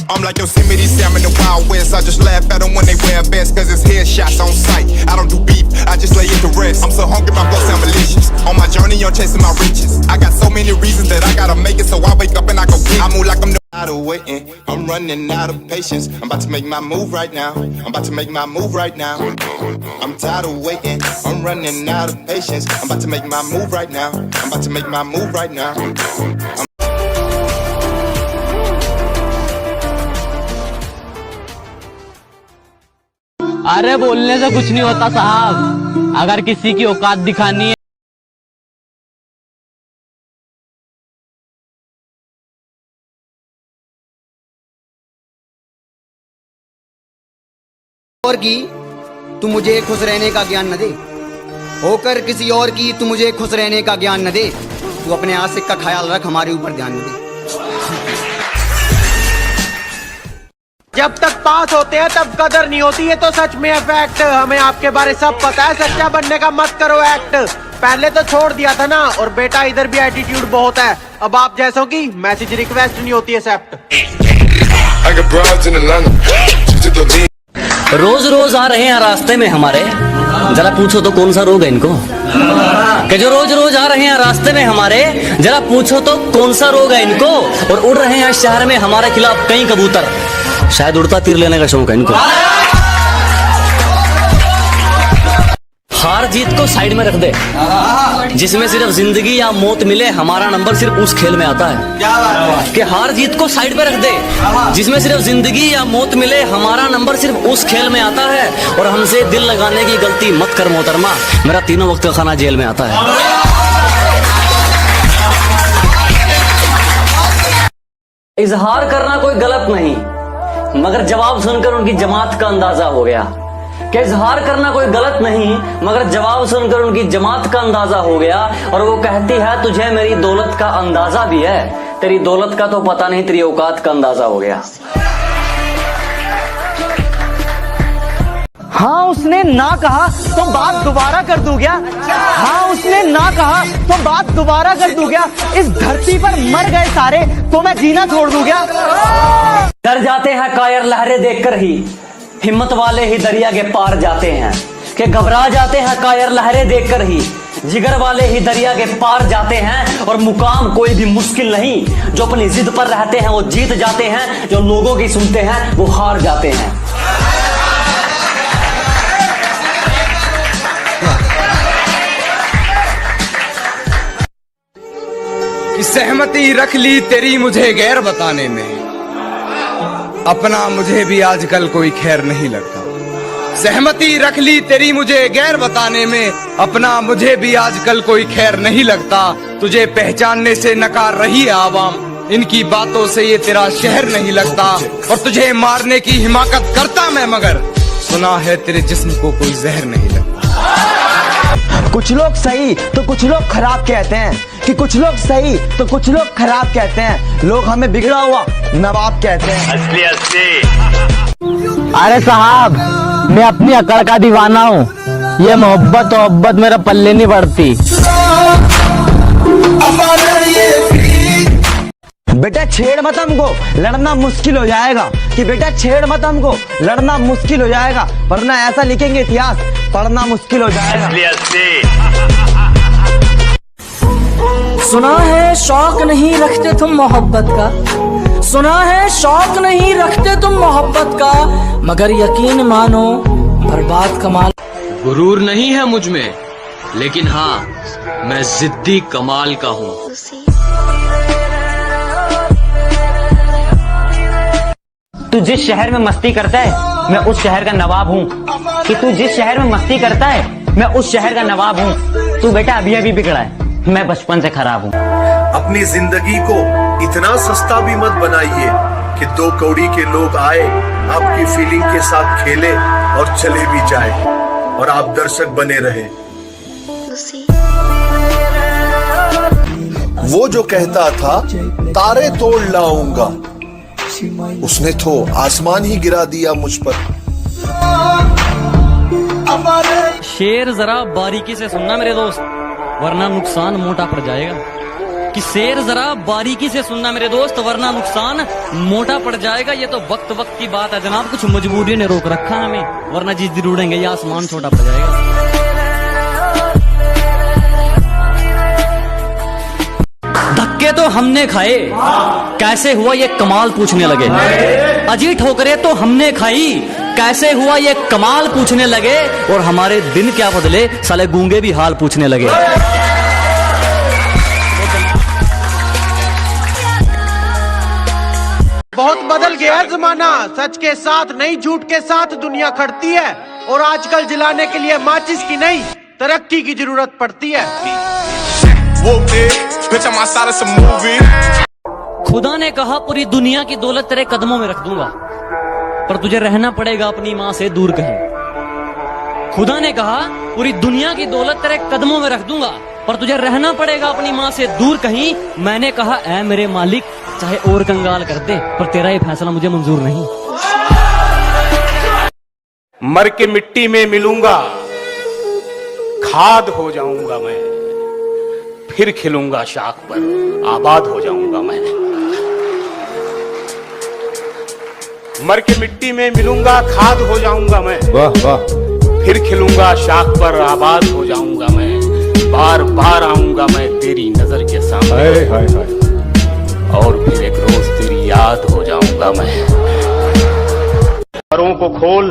I'm like Yosemite Sam in the Wild West. I just laugh at them when they wear a vest, cause it's headshots on sight. I don't do beef, I just lay it to rest. I'm so hungry, my blood sound malicious. On my journey, I'm chasing my riches. I got so many reasons that I gotta make it, so I wake up and I go get it. I move like I'm out of waiting. I'm running out of patience. I'm about to make my move right now. I'm about to make my move right now. I'm tired of waiting. I'm running out of patience. I'm about to make my move right now. I'm about to make my move right now. अरे बोलने से कुछ नहीं होता साहब, अगर किसी की औकात दिखानी है। और की तू मुझे खुश रहने का ज्ञान न दे, होकर किसी और की तू मुझे खुश रहने का ज्ञान न दे। तू अपने आशिक का ख्याल रख, हमारे ऊपर ध्यान न दे। जब तक पास होते हैं तब कदर नहीं होती है, तो सच में फैक्ट। हमें आपके बारे सब पता है, सच्चा बनने का मत करो एक्ट। पहले तो छोड़ दिया था ना, और बेटा इधर भी एटीट्यूड बहुत है। अब आप जैसों की मैसेज रिक्वेस्ट नहीं होती है एक्सेप्ट। रोज रोज आ रहे हैं रास्ते में हमारे, जरा पूछो तो कौन सा रोग है इनको। कि जो रोज रोज आ रहे हैं रास्ते में हमारे, जरा पूछो तो कौन सा रोग है इनको। और उड़ रहे हैं शहर में हमारे खिलाफ कई कबूतर, शायद उड़ता तीर लेने का शौक है इनको। हार जीत को साइड में रख दे, जिसमें सिर्फ जिंदगी या मौत मिले, हमारा नंबर सिर्फ उस खेल में आता है। कि हार जीत को साइड पे रख दे, जिसमें सिर्फ जिंदगी या मौत मिले, हमारा नंबर सिर्फ उस खेल में आता है। और हमसे दिल लगाने की गलती मत कर मोहतरमा, मेरा तीनों वक्त का खाना जेल में आता है। इजहार करना कोई गलत नहीं, मगर जवाब सुनकर उनकी जमात का अंदाजा हो गया। कि इजहार करना कोई गलत नहीं, मगर जवाब सुनकर उनकी जमात का अंदाजा हो गया। और वो कहती है तुझे मेरी दौलत का अंदाजा भी है, तेरी दौलत का तो पता नहीं, तेरी औकात का अंदाजा हो गया। हाँ उसने ना कहा तो बात दोबारा कर दूं क्या? हाँ उसने ना कहा तो बात दोबारा कर दूं क्या? इस धरती पर मर गए सारे तो मैं जीना छोड़ दूं क्या? डर जाते हैं कायर लहरें देखकर ही, हिम्मत वाले ही दरिया के पार जाते हैं। कि घबरा जाते हैं कायर लहरें देखकर ही, जिगर वाले ही दरिया के पार जाते हैं। और मुकाम कोई भी मुश्किल नहीं, जो अपनी जिद पर रहते हैं वो जीत जाते हैं, जो लोगों की सुनते हैं वो हार जाते हैं। कि सहमति रख ली तेरी मुझे गैर बताने में, अपना मुझे भी आजकल कोई खैर नहीं लगता। सहमति रख ली तेरी मुझे गैर बताने में, अपना मुझे भी आजकल कोई खैर नहीं लगता। तुझे पहचानने से नकार रही है आवाम, इनकी बातों से ये तेरा शहर नहीं लगता। और तुझे मारने की हिमाकत करता मैं, मगर सुना है तेरे जिस्म को कोई जहर नहीं लगता। कुछ लोग सही तो कुछ लोग खराब कहते हैं, कि कुछ लोग सही तो कुछ लोग खराब कहते हैं। लोग हमें बिगड़ा हुआ नवाब कहते हैं। असली असली। अरे साहब मैं अपनी अकड़ का दीवाना हूँ, ये मोहब्बत मेरा पल्ले नहीं पड़ती। बेटा छेड़ मत हमको, लड़ना मुश्किल हो जाएगा। कि बेटा छेड़ मत हमको, लड़ना मुश्किल हो जाएगा, वरना ऐसा लिखेंगे इतिहास, पढ़ना मुश्किल हो जाएगा। असली असली। सुना है शौक नहीं रखते तुम मोहब्बत का, सुना है शौक नहीं रखते तुम मोहब्बत का, मगर यकीन मानो बर्बाद कमाल। गुरूर नहीं है मुझ में, लेकिन हाँ मैं जिद्दी कमाल का हूँ। तू जिस शहर में मस्ती करता है मैं उस शहर का नवाब हूँ। कि तू जिस शहर में मस्ती करता है मैं उस शहर का नवाब हूँ। तू बेटा अभी अभी बिगड़ा है, मैं बचपन से खराब हूँ। अपनी जिंदगी को इतना सस्ता भी मत बनाइए कि 2 कौड़ी के लोग आए, आपकी फीलिंग के साथ खेले और चले भी जाए, और आप दर्शक बने रहे। वो जो कहता था तारे तोड़ लाऊंगा, उसने तो आसमान ही गिरा दिया मुझ पर। शेर जरा बारीकी से सुनना मेरे दोस्त, वरना नुकसान मोटा पड़ जाएगा। कि शेर जरा बारीकी से सुनना मेरे दोस्त, वरना नुकसान मोटा पड़ जाएगा। ये तो वक्त वक्त की बात है जनाब, कुछ मजबूरी ने रोक रखा है हमें, वरना जिस दिन उड़ेंगे ये आसमान छोटा पड़ जाएगा। धक्के तो हमने खाए, कैसे हुआ ये कमाल पूछने लगे। अजी ठोकरे तो हमने खाई, कैसे हुआ ये कमाल पूछने लगे। और हमारे दिन क्या बदले, साले गूंगे भी हाल पूछने लगे। बहुत बदल गया है जमाना, सच के साथ नहीं झूठ के साथ दुनिया खड़ती है। और आजकल जलाने के लिए माचिस की नहीं, तरक्की की जरूरत पड़ती है। खुदा ने कहा पूरी दुनिया की दौलत तेरे कदमों में रख दूंगा, पर तुझे रहना पड़ेगा अपनी माँ से दूर कहीं। खुदा ने कहा पूरी दुनिया की दौलत तेरे कदमों में रख दूंगा, पर तुझे रहना पड़ेगा अपनी माँ से दूर कहीं। मैंने कहा ऐ मेरे मालिक, चाहे और कंगाल कर दे, पर तेरा ये फैसला मुझे मंजूर नहीं। मर के मिट्टी में मिलूंगा, खाद हो जाऊंगा मैं, फिर खिलूंगा शाख पर, आबाद हो जाऊंगा मैं। मर के मिट्टी में मिलूंगा, खाद हो जाऊंगा मैं, वाह वाह, फिर खिलूंगा शाख पर, आबाद हो जाऊंगा मैं। बार बार आऊंगा मैं तेरी नजर के सामने, हाय हाय हाय, और फिर एक रोज तेरी याद हो जाऊंगा मैं। परों को खोल,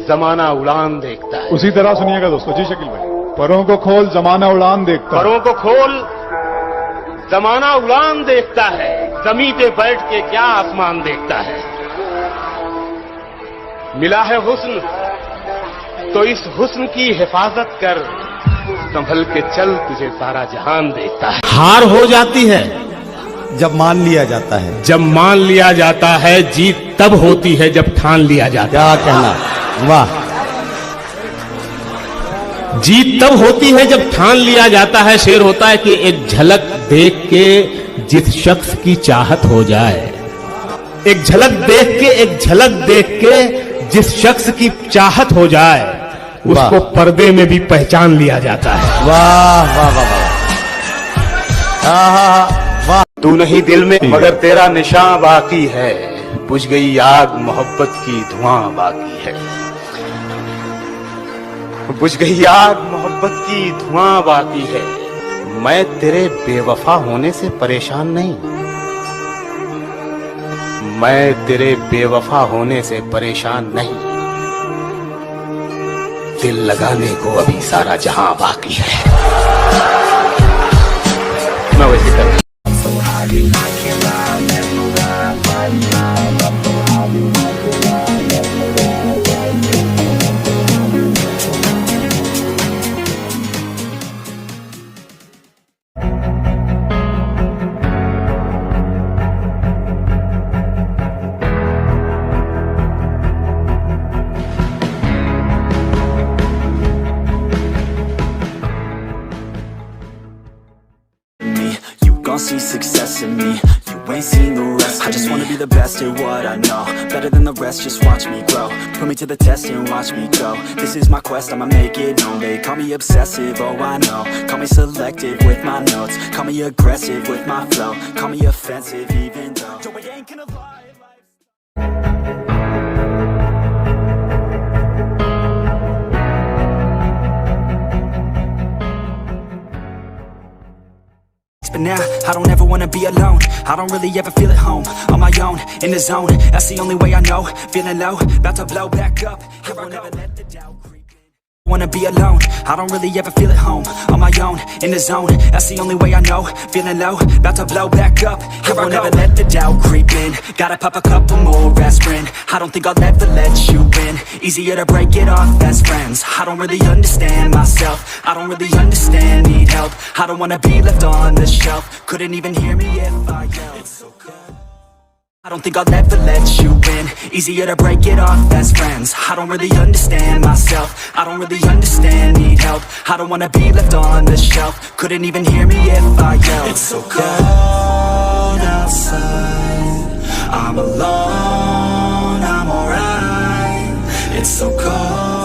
जमाना उड़ान देखता है। उसी तरह सुनिएगा दोस्तों। जी शकील भाई, परों को खोल, जमाना उड़ान देखता है। परों को खोल, जमाना उड़ान देखता है, जमीन पे बैठ के क्या आसमान देखता है। मिला है हुस्न तो इस हुस्न की हिफाजत कर, संभल के चल, तुझे सारा जहान देखता है। हार हो जाती है जब मान लिया जाता है, जब मान लिया जाता है, जीत तब होती है जब ठान लिया जाता है। क्या कहना, वाह। जीत तब होती है जब ठान लिया जाता है। शेर होता है कि एक झलक देख के जिस शख्स की चाहत हो जाए, एक झलक देख के, एक झलक देख के जिस शख्स की चाहत हो जाए, उसको पर्दे में भी पहचान लिया जाता है। वाह वाह वाह वाह। तू नहीं दिल में मगर तेरा निशान बाकी है, बुझ गई आग मोहब्बत की धुआं बाकी है। बुझ गई आग मोहब्बत की धुआं बाकी है। मैं तेरे बेवफा होने से परेशान नहीं, मैं तेरे बेवफा होने से परेशान नहीं। दिल लगाने को अभी सारा जहां बाकी है। मैं वैसे कर See success in me, you ain't seen the rest. I just wanna be the best at what I know, better than the rest, just watch me grow. Put me to the test and watch me go. This is my quest, I'ma make it known. They call me obsessive, oh I know. Call me selective with my notes, call me aggressive with my flow, call me offensive even though Joe, I ain't gonna lie. But now, I don't ever wanna be alone. I don't really ever feel at home. On my own, in the zone, that's the only way I know. Feeling low, about to blow back up. Here I never let the doubt creep in. Wanna be alone, I don't really ever feel at home. On my own, in the zone, that's the only way I know. Feeling low, about to blow back up. Here I never let the doubt creep in. Gotta pop a couple more aspirin. I don't think I'll ever let you in. Easier to break it off as friends. I don't really understand myself, I don't really understand, need help. I don't wanna be left on the shelf. Couldn't even hear me if I yelled. It's so good. I don't think I'll ever let you in. Easier to break it off as friends. I don't really understand myself, I don't really understand, need help. I don't wanna be left on the shelf. Couldn't even hear me if I yelled. It's so cold outside, I'm alone, I'm alright. It's so cold.